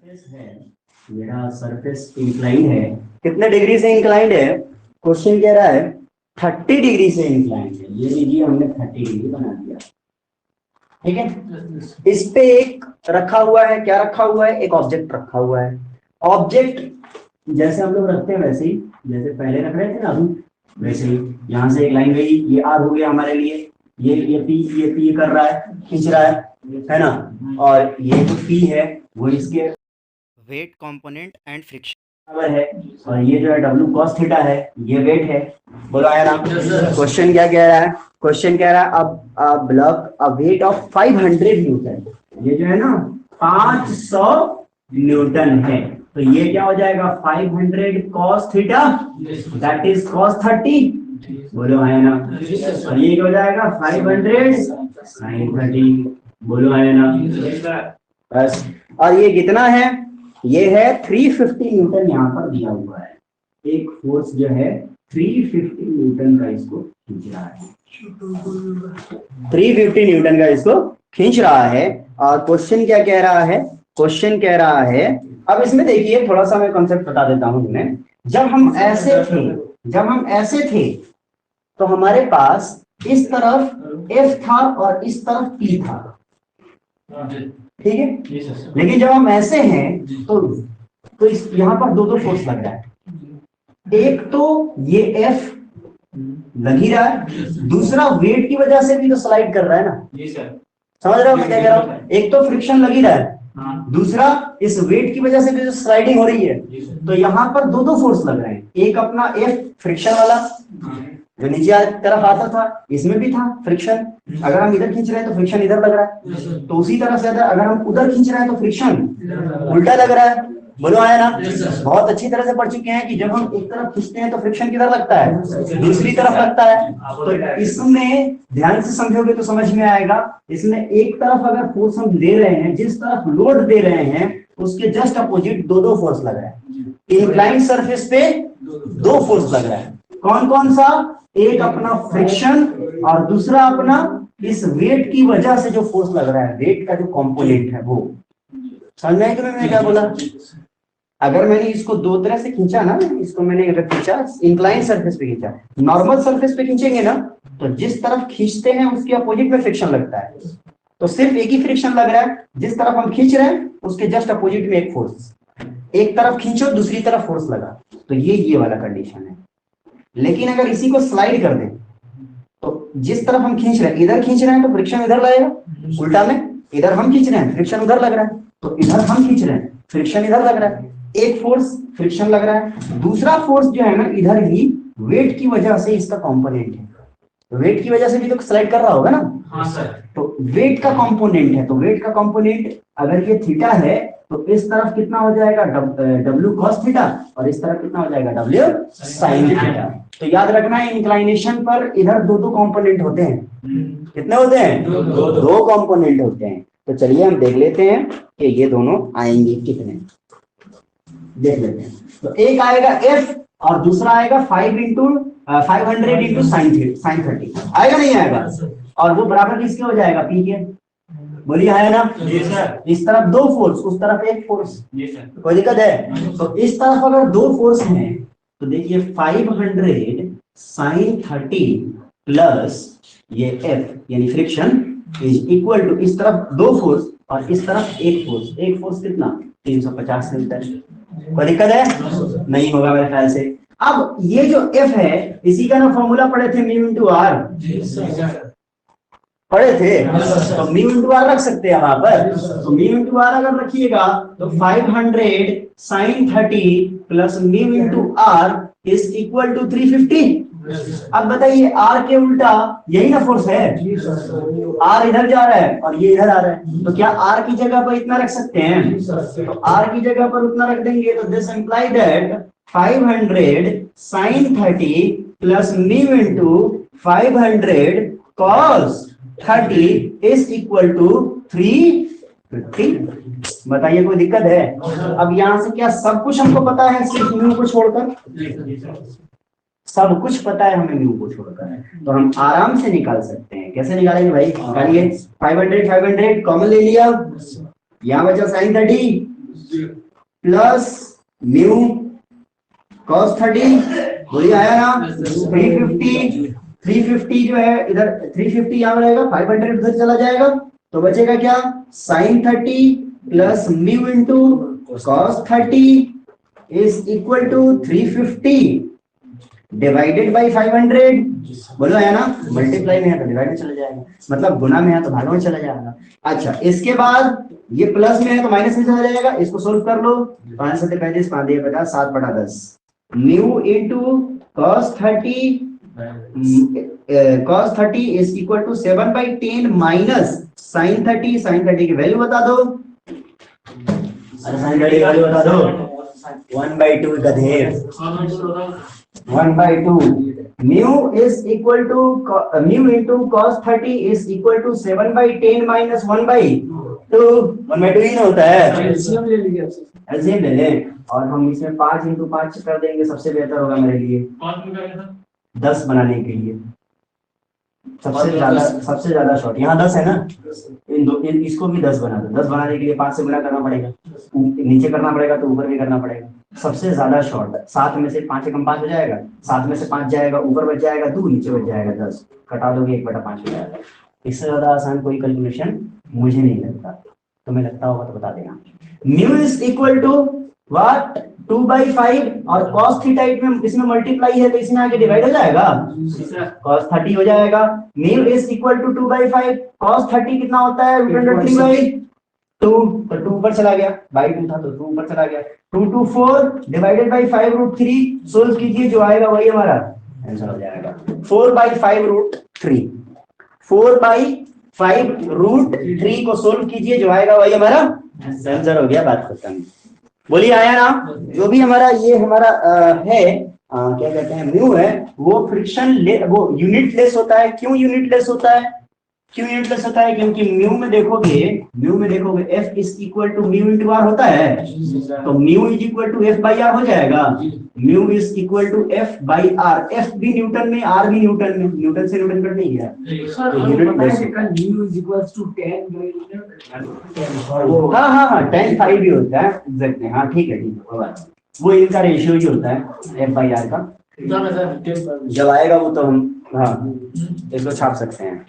Surface है, मेरा surface inclined है। कितने डिग्री से इंक्लाइंड है? क्वेश्चन कह रहा है 30 डिग्री से इंक्लाइंड है। ये लीजिए हमने 30 डिग्री बना दिया, ठीक है। इस पे एक रखा हुआ है, क्या रखा हुआ है? एक ऑब्जेक्ट रखा हुआ है। ऑब्जेक्ट जैसे हम लोग रखते हैं वैसे ही, जैसे पहले रख रहे थे ना अभी, वैसे ही यहाँ से एक लाइन गई, ये आर हो गया हमारे लिए, ये पी कर रहा है, खींच रहा है ना। और ये जो पी है वो इसके वेट कंपोनेंट एंड फ्रिक्शन है, और ये जो है डब्ल्यू कॉस थीटा है, ये वेट है। बोलो आया ना? क्वेश्चन क्या कह रहा है? क्वेश्चन कह रहा है अब block a weight of 500 Newton, ये जो है ना 500 न्यूटन है। तो ये क्या हो जाएगा? 500 cos theta that is cos 30। बोलो आया ना? और ये क्या हो जाएगा? 500 sin 30। बोलो आया ना? बस। और ये कितना है? ये है 350 न्यूटन, यहाँ पर दिया हुआ है। एक फोर्स जो है 350 न्यूटन का इसको खींच रहा है, 350 न्यूटन का इसको खींच रहा है। और क्वेश्चन क्या कह रहा है? क्वेश्चन कह रहा है, अब इसमें देखिए थोड़ा सा मैं कॉन्सेप्ट बता देता हूं तुम्हें। जब हम ऐसे थे तो हमारे पास इस तरफ F था और इस तरफ P था, ठीक है। लेकिन जब हम ऐसे हैं तो यहाँ पर दो फोर्स लग रहा है। एक तो ये F लग ही रहा है, दूसरा वेट की वजह से भी तो स्लाइड कर रहा है ना। समझ रहे हो मैं क्या कह रहा हूँ? एक तो फ्रिक्शन लग ही रहा है, दूसरा इस वेट की वजह से भी जो स्लाइडिंग हो रही है। तो यहाँ पर दो फोर्स लग रहे हैं। एक अपना F फ्रिक्शन वाला जो नीचे तरफ आता था, इसमें भी था फ्रिक्शन। अगर हम इधर खींच रहे हैं तो फ्रिक्शन इधर लग रहा है, तो उसी तरह से अगर हम उधर खींच रहे हैं तो फ्रिक्शन उल्टा लग रहा है। बोलो आया ना? बहुत अच्छी तरह से पढ़ चुके हैं कि जब हम एक तरफ खींचते हैं तो फ्रिक्शन किधर लगता है? दूसरी तरफ लगता है। तो इसमें ध्यान से समझोगे तो समझ में आएगा। इसमें एक तरफ अगर फोर्स हम दे रहे हैं, जिस तरफ लोड दे रहे हैं उसके जस्ट अपोजिट दो फोर्स लग रहा है। इंक्लाइंड सरफेस पे दो फोर्स लग रहा है। कौन कौन सा? एक अपना फ्रिक्शन और दूसरा अपना इस वेट की वजह से जो फोर्स लग रहा है, वेट का जो कंपोनेंट है वो। समझ में कि मैंने क्या बोला? अगर मैंने इसको दो तरह से खींचा ना, इसको मैंने अगर खींचा इंक्लाइन सरफेस पे खींचा, नॉर्मल सरफेस पे खींचेंगे ना तो जिस तरफ खींचते हैं उसके अपोजिट में फ्रिक्शन लगता है। तो सिर्फ एक ही फ्रिक्शन लग रहा है, जिस तरफ हम खींच रहे हैं उसके जस्ट अपोजिट में एक फोर्स। एक तरफ खींचो दूसरी तरफ फोर्स लगा, तो ये वाला कंडीशन है। लेकिन अगर इसी को स्लाइड कर दें तो जिस तरफ हम खींच रहे हैं, इधर खींच रहे हैं तो फ्रिक्शन इधर लगेगा, उल्टा में इधर हम खींच रहे हैं फ्रिक्शन उधर लग रहा है, तो इधर हम खींच रहे हैं फ्रिक्शन इधर लग रहा है। एक फोर्स फ्रिक्शन लग रहा है, दूसरा फोर्स जो है ना इधर ही वेट की वजह से इसका कंपोनेंट है। तो वेट की वजह से भी तो स्लाइड कर रहा होगा ना। हाँ सर। तो वेट का कंपोनेंट है, तो वेट का कंपोनेंट अगर ये थीटा है तो इस तरफ कितना हो जाएगा? डब्ल्यू कॉस थीटा, और इस तरफ कितना हो जाएगा? W sine theta. तो याद रखना है इंक्लाइनेशन पर इधर दो कंपोनेंट होते हैं। कितने होते हैं? दो कंपोनेंट होते हैं। तो चलिए हम देख लेते हैं कि ये दोनों आएंगे कितने, देख लेते हैं। तो एक आएगा F और दूसरा आएगा 500 इंटू साइन 30। आएगा नहीं आएगा? और वो बराबर किसके हो जाएगा? P के। बोलिए आया ना? इस तरफ दो फोर्स, उस तरफ एक फोर्स, कोई दिक्कत है? तो इस तरफ अगर दो फोर्स हैं तो देखिए 500 साइन 30 प्लस ये F यानी फ्रिक्शन इज इक्वल टू इस तरफ दो फोर्स और इस तरफ एक फोर्स। एक फोर्स कितना? 350 न्यूटन। कोई दिक्कत है? नहीं होगा मेरे ख्याल से। अब ये जो F है इसी का ना फॉर्मूला पढ़े थे, म्यू इंटू आर पढ़े थे। तो म्यू इंटू आर रख सकते हैं वहां पर। तो म्यू इंटू आर अगर रखिएगा तो 500 sine 30 plus mu into R is equal to 350। अब बताइए आर के उल्टा यही ना फोर्स है, आर इधर जा रहा है और ये इधर आ रहा है, तो क्या आर की जगह पर इतना रख सकते हैं? तो आर की जगह पर उतना रख देंगे तो this imply that 500 sine 30 plus mu into 500 cos 30 is equal to 350। बताइए कोई दिक्कत है? अब यहां से क्या सब कुछ हमको पता है सिर्फ म्यू को छोड़कर? सब कुछ पता है हमें म्यू को छोड़कर, तो हम आराम से निकाल सकते हैं। कैसे निकालेंगे भाई? निकालिए। 500 कॉमन ले लिया, यहाँ बचा साइन 30 प्लस म्यू cos 30, बोलिए आया ना 350 जो है इधर 350 यहाँ रहेगा, 500 उधर चला जाएगा, तो बचेगा क्या sin 30 plus mu into cos 30 is equal to 350 divided by 500। बोलो है ना, मल्टीप्लाई में है तो डिवाइड में चला जाएगा, मतलब गुना में है तो भाग में चला जाएगा। अच्छा इसके बाद ये प्लस में है तो माइनस में चला जाएगा, इसको सोल्व कर लो। 5 से 35 5 दिए 50 7/10 mu into cos 30 is equal to 7/10 minus sin 30 की वैल्यू बता दो। अरे sin 30 की वैल्यू बता दो 1/2 गधे 1/2 mu is equal to mu into cos 30 is equal to 7/10 minus 1/2 1/2 ही ना होता है, एलसीएम ले लीजिए, एलसीएम ले ले और हम इसमें 5 × 5 कर देंगे, सबसे बेहतर होगा मेरे लिए 10 बनाने के लिए सबसे ज्यादा शॉर्ट यहाँ 10 है ना, इसको भी 10 बना दो। 10 बनाने के लिए 5 से गुणा करना पड़ेगा, नीचे करना पड़ेगा तो ऊपर भी करना पड़ेगा। सबसे ज्यादा शॉर्ट 7 में से 5 कम 5 हो जाएगा, 7 में से 5 जाएगा, ऊपर बच जाएगा 2 नीचे बच जाएगा 10, कटा दोगे 1/5 हो जाएगा। इससे ज्यादा आसान कोई कैलकुलेशन मुझे नहीं लगता, तुम्हें लगता होगा तो बता देना। Mu is equal to what 2/5 और cos थीटा इसमें मल्टीप्लाई है तो इसमें आगे डिवाइड हो जाएगा, cos 30 हो जाएगा। Mu is equal to 2/5 cos 30 कितना होता है √3/2 तो 2 ऊपर चला गया, बाई 2 था तो 2 ऊपर चला गया, 2 to 4 डिवाइडेड बाई 5√3 सोल्व कीजिए, जो आएगा वही हमारा आंसर हो जाएगा 4/5√3 4/5√3 को सोल्व कीजिए, जो आएगा वही हमारा आंसर हो गया, बात खत्म। बोलिए आया ना। जो भी हमारा ये हमारा है क्या कहते हैं म्यू है, वो फ्रिक्शन वो यूनिटलेस होता है। क्यों यूनिटलेस होता है, क्यों यूनिटलेस होता है? क्योंकि म्यू में देखोगे F is equal to mu into R होता है, तो mu is equal to F/R हो जाएगा। Mu is equal to F/R, F भी न्यूटन में आर भी न्यूटन में, न्यूटन से न्यूटन कट नहीं गया। हाँ 10/5 भी होता है एग्जैक्टली, हाँ ठीक है वो इनका रेशियो ही होता है F/R का, जब आएगा वो तो हम हाँ इसको छाप सकते हैं।